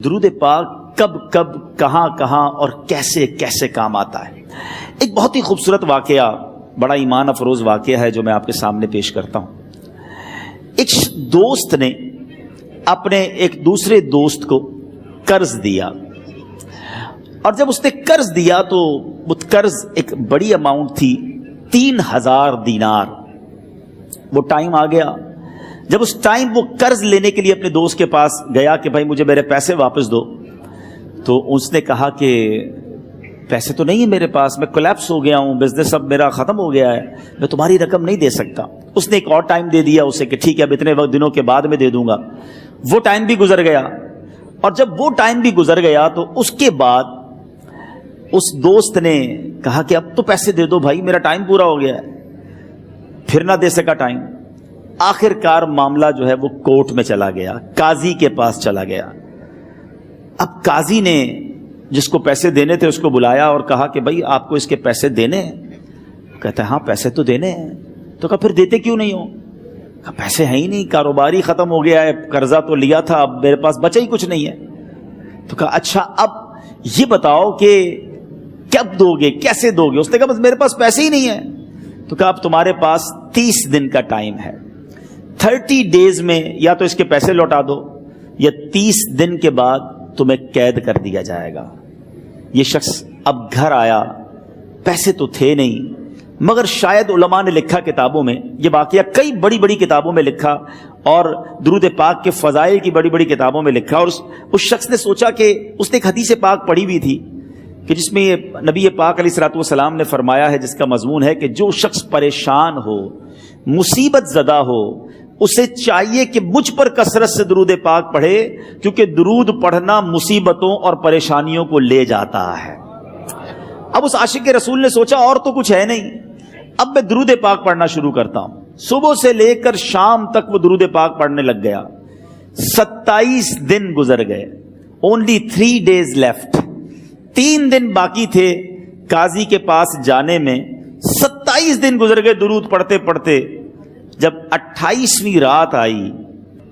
درود پاک کب کب کہاں کہاں اور کیسے کیسے کام آتا ہے۔ ایک بہت ہی خوبصورت واقعہ، بڑا ایمان افروز واقعہ ہے جو میں آپ کے سامنے پیش کرتا ہوں۔ ایک دوست نے اپنے ایک دوسرے دوست کو قرض دیا، اور جب اس نے قرض دیا تو وہ قرض ایک بڑی اماؤنٹ تھی، 3000 دینار۔ وہ ٹائم آ گیا جب اس ٹائم وہ قرض لینے کے لیے اپنے دوست کے پاس گیا کہ بھائی مجھے میرے پیسے واپس دو، تو اس نے کہا کہ پیسے تو نہیں ہے میرے پاس، میں کولیپس ہو گیا ہوں، بزنس اب میرا ختم ہو گیا ہے، میں تمہاری رقم نہیں دے سکتا۔ اس نے ایک اور ٹائم دے دیا اسے کہ ٹھیک ہے اب اتنے وقت دنوں کے بعد میں دے دوں گا۔ وہ ٹائم بھی گزر گیا، اور جب وہ ٹائم بھی گزر گیا تو اس کے بعد اس دوست نے کہا کہ اب تو پیسے دے دو بھائی، میرا ٹائم پورا ہو گیا ہے۔ پھر نہ دے سکا ٹائم۔ آخر کار معاملہ جو ہے وہ کورٹ میں چلا گیا، قاضی کے پاس چلا گیا۔ اب قاضی نے جس کو پیسے دینے تھے اس کو بلایا اور کہا کہ بھائی آپ کو اس کے پیسے دینے ہیں؟ کہتا ہے ہاں پیسے تو دینے ہیں۔ تو کہا پھر دیتے کیوں نہیں ہو؟ کہا پیسے ہیں ہی نہیں، کاروباری ختم ہو گیا ہے، قرضہ تو لیا تھا، اب میرے پاس بچا ہی کچھ نہیں ہے۔ تو کہا اچھا اب یہ بتاؤ کہ کب دو گے، کیسے دو گے؟ اس نے کہا بس میرے پاس پیسے ہی نہیں ہیں۔ تو کہا اب تمہارے پاس 30 دن کا ٹائم ہے، 30 ڈیز میں یا تو اس کے پیسے لوٹا دو یا 30 دن کے بعد تمہیں قید کر دیا جائے گا۔ یہ شخص اب گھر آیا، پیسے تو تھے نہیں، مگر شاید علماء نے لکھا کتابوں میں، یہ واقعہ کئی بڑی بڑی کتابوں میں لکھا اور درود پاک کے فضائل کی بڑی بڑی کتابوں میں لکھا، اور اس شخص نے سوچا کہ اس نے ایک حدیث پاک پڑھی ہوئی تھی کہ جس میں نبی پاک علیہ الصلوۃ والسلام نے فرمایا ہے، جس کا مضمون ہے کہ جو شخص پریشان ہو، مصیبت زدہ ہو، اسے چاہیے کہ مجھ پر کثرت سے درود پاک پڑھے، کیونکہ درود پڑھنا مصیبتوں اور پریشانیوں کو لے جاتا ہے۔ اب اس عاشق رسول نے سوچا اور تو کچھ ہے نہیں، اب میں درود پاک پڑھنا شروع کرتا ہوں۔ صبح سے لے کر شام تک وہ درود پاک پڑھنے لگ گیا۔ 27 دن گزر گئے، only 3 days left، 3 دن باقی تھے قاضی کے پاس جانے میں۔ 27 دن گزر گئے درود پڑھتے پڑھتے۔ جب 28ویں رات آئی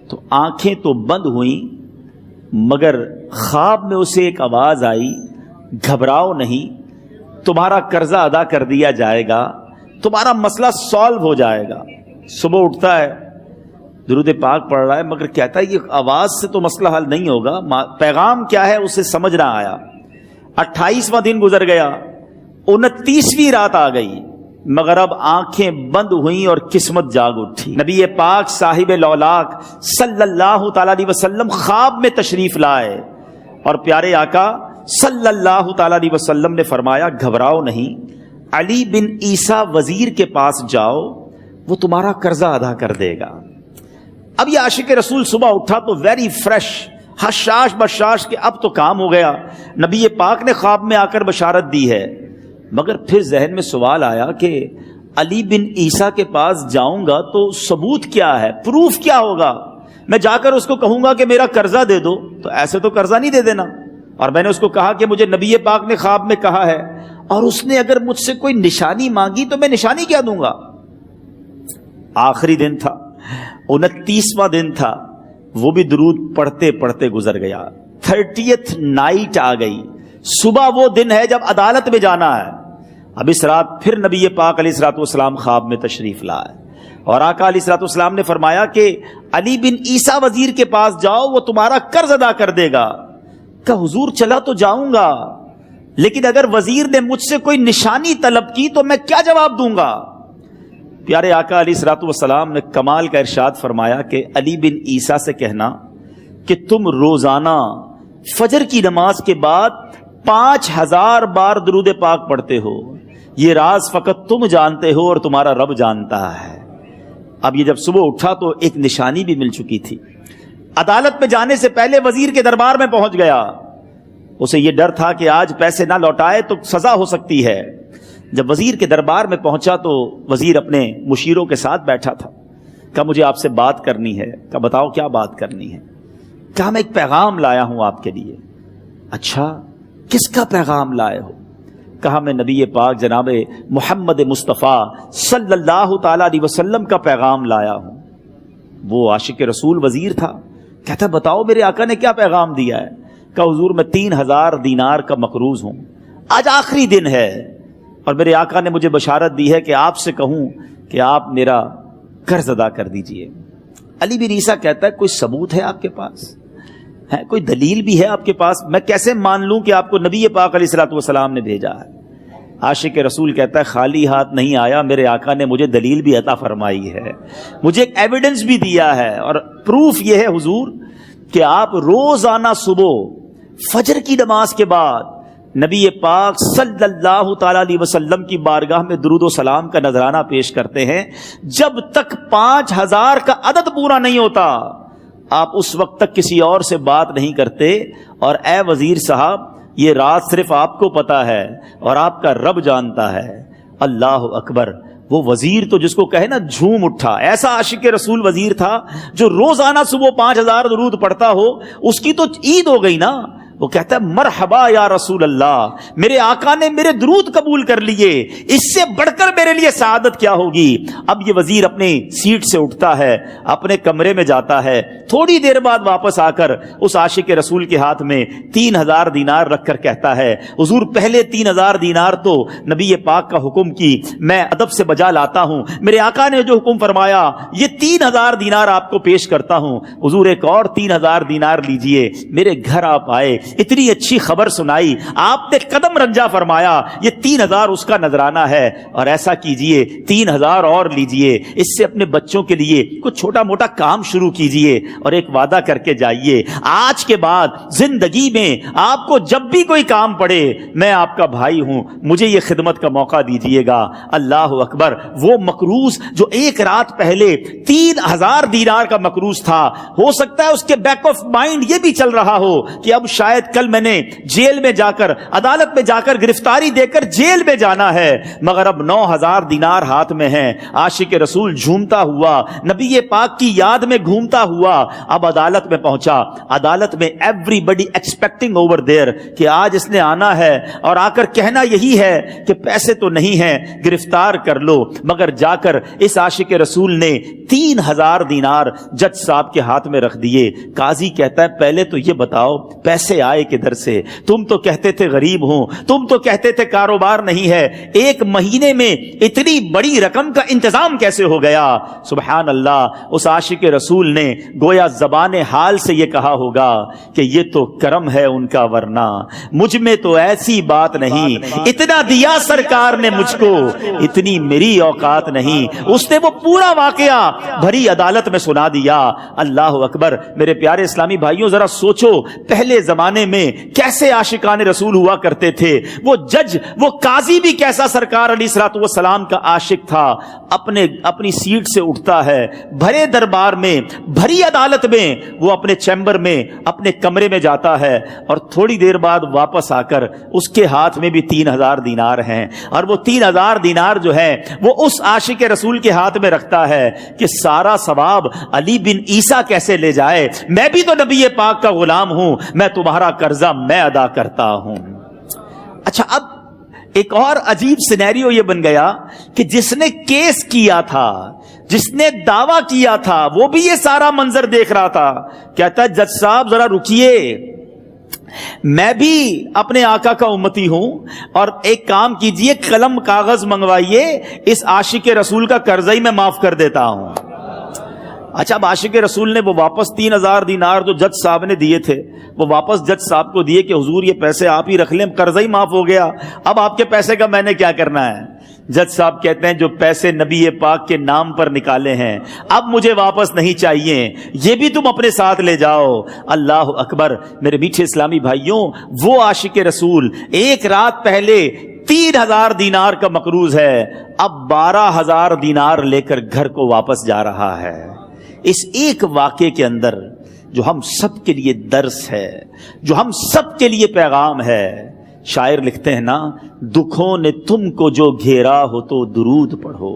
تو آنکھیں تو بند ہوئیں، مگر خواب میں اسے ایک آواز آئی، گھبراؤ نہیں، تمہارا قرضہ ادا کر دیا جائے گا، تمہارا مسئلہ سالو ہو جائے گا۔ صبح اٹھتا ہے، درود پاک پڑھ رہا ہے، مگر کہتا ہے یہ آواز سے تو مسئلہ حل نہیں ہوگا، پیغام کیا ہے اسے سمجھ نہ آیا۔ 28واں دن گزر گیا، 29ویں رات آ گئی، مگر اب آنکھیں بند ہوئیں اور قسمت جاگ اٹھی۔ نبی پاک صاحب لولاک صلی اللہ تعالی علیہ وسلم خواب میں تشریف لائے، اور پیارے آقا صلی اللہ تعالی علیہ وسلم نے فرمایا گھبراؤ نہیں، علی بن عیسیٰ وزیر کے پاس جاؤ، وہ تمہارا قرضہ ادا کر دے گا۔ اب یہ عاشق رسول صبح اٹھا تو ویری فریش، حشاش بشاش کہ اب تو کام ہو گیا، نبی پاک نے خواب میں آ کر بشارت دی ہے۔ مگر پھر ذہن میں سوال آیا کہ علی بن عیسیٰ کے پاس جاؤں گا تو ثبوت کیا ہے، پروف کیا ہوگا؟ میں جا کر اس کو کہوں گا کہ میرا قرضہ دے دو، تو ایسے تو قرضہ نہیں دے دینا، اور میں نے اس کو کہا کہ مجھے نبی پاک نے خواب میں کہا ہے، اور اس نے اگر مجھ سے کوئی نشانی مانگی تو میں نشانی کیا دوں گا؟ آخری دن تھا، 29واں دن تھا، وہ بھی درود پڑھتے پڑھتے گزر گیا۔ 30th نائٹ آ گئی، صبح وہ دن ہے جب عدالت میں جانا ہے۔ اب اس رات پھر نبی پاک علیہ الصلوۃ والسلام خواب میں تشریف لائے، اور آقا علیہ الصلوۃ والسلام نے فرمایا کہ علی بن عیسیٰ وزیر کے پاس جاؤ، وہ تمہارا قرض ادا کر دے گا۔ کہ حضور چلا تو جاؤں گا، لیکن اگر وزیر نے مجھ سے کوئی نشانی طلب کی تو میں کیا جواب دوں گا؟ پیارے آقا علیہ الصلوۃ والسلام نے کمال کا ارشاد فرمایا کہ علی بن عیسیٰ سے کہنا کہ تم روزانہ فجر کی نماز کے بعد 5000 بار درود پاک پڑھتے ہو، یہ راز فقط تم جانتے ہو اور تمہارا رب جانتا ہے۔ اب یہ جب صبح اٹھا تو ایک نشانی بھی مل چکی تھی۔ عدالت میں جانے سے پہلے وزیر کے دربار میں پہنچ گیا، اسے یہ ڈر تھا کہ آج پیسے نہ لوٹائے تو سزا ہو سکتی ہے۔ جب وزیر کے دربار میں پہنچا تو وزیر اپنے مشیروں کے ساتھ بیٹھا تھا۔ کہا مجھے آپ سے بات کرنی ہے۔ کہا بتاؤ کیا بات کرنی ہے؟ کہا میں ایک پیغام لایا ہوں آپ کے لیے۔ اچھا کس کا پیغام لائے ہو؟ کہا میں نبی پاک جناب محمد مصطفیٰ صلی اللہ تعالی علیہ وسلم کا پیغام لایا ہوں۔ وہ عاشق رسول وزیر تھا، کہتا بتاؤ میرے آقا نے کیا پیغام دیا ہے؟ کہ حضور میں 3000 دینار کا مقروض ہوں، آج آخری دن ہے اور میرے آقا نے مجھے بشارت دی ہے کہ آپ سے کہوں کہ آپ میرا قرض ادا کر دیجئے۔ علی بن عیسیٰ کہتا ہے کوئی ثبوت ہے آپ کے پاس؟ ہے کوئی دلیل بھی ہے آپ کے پاس؟ میں کیسے مان لوں کہ آپ کو نبی پاک علیہ الصلوۃ والسلام نے بھیجا ہے؟ عاشق رسول کہتا ہے خالی ہاتھ نہیں آیا، میرے آقا نے مجھے دلیل بھی عطا فرمائی ہے، مجھے ایک ایویڈنس بھی دیا ہے، اور پروف یہ ہے حضور کہ آپ روزانہ صبح فجر کی نماز کے بعد نبی پاک صلی اللہ تعالی علیہ وسلم کی بارگاہ میں درود و سلام کا نذرانہ پیش کرتے ہیں۔ جب تک 5000 کا عدد پورا نہیں ہوتا آپ اس وقت تک کسی اور سے بات نہیں کرتے، اور اے وزیر صاحب یہ رات صرف آپ کو پتا ہے اور آپ کا رب جانتا ہے۔ اللہ اکبر! وہ وزیر تو جس کو کہے نا جھوم اٹھا، ایسا عاشق رسول وزیر تھا جو روزانہ صبح 5000 درود پڑھتا ہو، اس کی تو عید ہو گئی نا۔ وہ کہتا ہے مرحبا یا رسول اللہ، میرے آقا نے میرے درود قبول کر لیے، اس سے بڑھ کر میرے لیے سعادت کیا ہوگی۔ اب یہ وزیر اپنی سیٹ سے اٹھتا ہے، اپنے کمرے میں جاتا ہے، تھوڑی دیر بعد واپس آ کر اس عاشق رسول کے ہاتھ میں 3000 دینار رکھ کر کہتا ہے حضور پہلے 3000 دینار تو نبی پاک کا حکم کی میں ادب سے بجا لاتا ہوں، میرے آقا نے جو حکم فرمایا یہ 3000 دینار آپ کو پیش کرتا ہوں، حضور ایک اور 3000 دینار لیجئے۔ میرے گھر آپ آئے، اتنی اچھی خبر سنائی، آپ نے قدم رنجا فرمایا، یہ 3000 اس کا نذرانہ ہے، اور ایسا کیجئے 3000 اور لیجئے، اس سے اپنے بچوں کے لیے کچھ چھوٹا موٹا کام شروع کیجئے اور ایک وعدہ کر کے جائیے، آج کے بعد زندگی میں آپ کو جب بھی کوئی کام پڑے میں آپ کا بھائی ہوں، مجھے یہ خدمت کا موقع دیجئے گا۔ اللہ اکبر! وہ مقروض جو ایک رات پہلے 3000 دینار کا مقروض تھا، ہو سکتا ہے اس کے بیک آف مائنڈ یہ بھی چل رہا ہو کہ اب شاید کل میں نے جیل میں جا کر، عدالت میں جا کر گرفتاری دے کر جیل میں جانا ہے، مگر اب 9000 دینار ہاتھ میں ہیں۔ عاشق رسول جھومتا ہوا نبی پاک کی یاد میں گھومتا ہوا اب عدالت میں پہنچا۔ عدالت میں everybody expecting over there کہ آج اس نے آنا ہے اور آ کر کہنا یہی ہے کہ پیسے تو نہیں ہیں، گرفتار کر لو، مگر جا کر اس عاشق رسول نے 3000 دینار جج صاحب کے ہاتھ میں رکھ دیے۔ قاضی کہتا ہے پہلے تو یہ بتاؤ پیسے آئے کدھر سے؟ تم تو کہتے تھے غریب ہوں، تم تو کہتے تھے کاروبار نہیں ہے، ایک مہینے میں اتنی بڑی رقم کا انتظام کیسے ہو گیا؟ سبحان اللہ! اس عاشق رسول نے گویا زبان حال سے یہ کہا ہوگا کہ یہ تو کرم ہے ان کا، ورنہ مجھ میں تو ایسی بات نہیں، اتنا دیا سرکار نے مجھ کو، اتنی میری اوقات نہیں۔ اس نے وہ پورا واقعہ بھری عدالت میں سنا دیا۔ اللہ اکبر! میرے پیارے اسلامی بھائیوں ذرا سوچو پہلے زمانے میں کیسے عاشقان رسول ہوا کرتے تھے، وہ جج، وہ قاضی بھی کیسا سرکار علیہ الصلوۃ والسلام کا عاشق تھا۔ اپنی سیٹ سے اٹھتا ہے، بھرے دربار میں، بھری عدالت میں، وہ اپنے چیمبر میں، اپنے کمرے میں جاتا ہے، اور تھوڑی دیر بعد واپس آ کر اس کے ہاتھ میں بھی 3000 دینار ہیں، اور وہ 3000 دینار جو ہے وہ اس عاشق رسول کے ہاتھ میں رکھتا ہے کہ سارا ثواب علی بن عیسیٰ کیسے لے جائے، میں بھی تو نبی پاک کا غلام ہوں، میں تمہارا قرضہ میں ادا کرتا ہوں۔ اچھا، اب ایک اور عجیب سینیریو یہ بن گیا کہ جس نے کیس کیا تھا، جس نے دعویٰ کیا تھا، وہ بھی یہ سارا منظر دیکھ رہا تھا۔ کہتا ہے جج صاحب ذرا رکیے، میں بھی اپنے آقا کا امتی ہوں، اور ایک کام کیجئے، قلم کاغذ منگوائیے، اس عاشق رسول کا قرضہ ہی میں معاف کر دیتا ہوں۔ اچھا، اب عاشق رسول نے وہ واپس 3000 دینار جو جج صاحب نے دیے تھے وہ واپس جج صاحب کو دیے کہ حضور یہ پیسے آپ ہی رکھ لیں، قرضہ ہی معاف ہو گیا، اب آپ کے پیسے کا میں نے کیا کرنا ہے؟ جج صاحب کہتے ہیں جو پیسے نبی پاک کے نام پر نکالے ہیں اب مجھے واپس نہیں چاہیے، یہ بھی تم اپنے ساتھ لے جاؤ۔ اللہ اکبر! میرے میٹھے اسلامی بھائیوں، وہ عاشق رسول ایک رات پہلے 3000 دینار کا مقروض ہے، اب 12000 دینار لے کر گھر کو واپس جا رہا ہے۔ اس ایک واقعے کے اندر جو ہم سب کے لیے درس ہے، جو ہم سب کے لیے پیغام ہے، شاعر لکھتے ہیں نا، دکھوں نے تم کو جو گھیرا ہو تو درود پڑھو،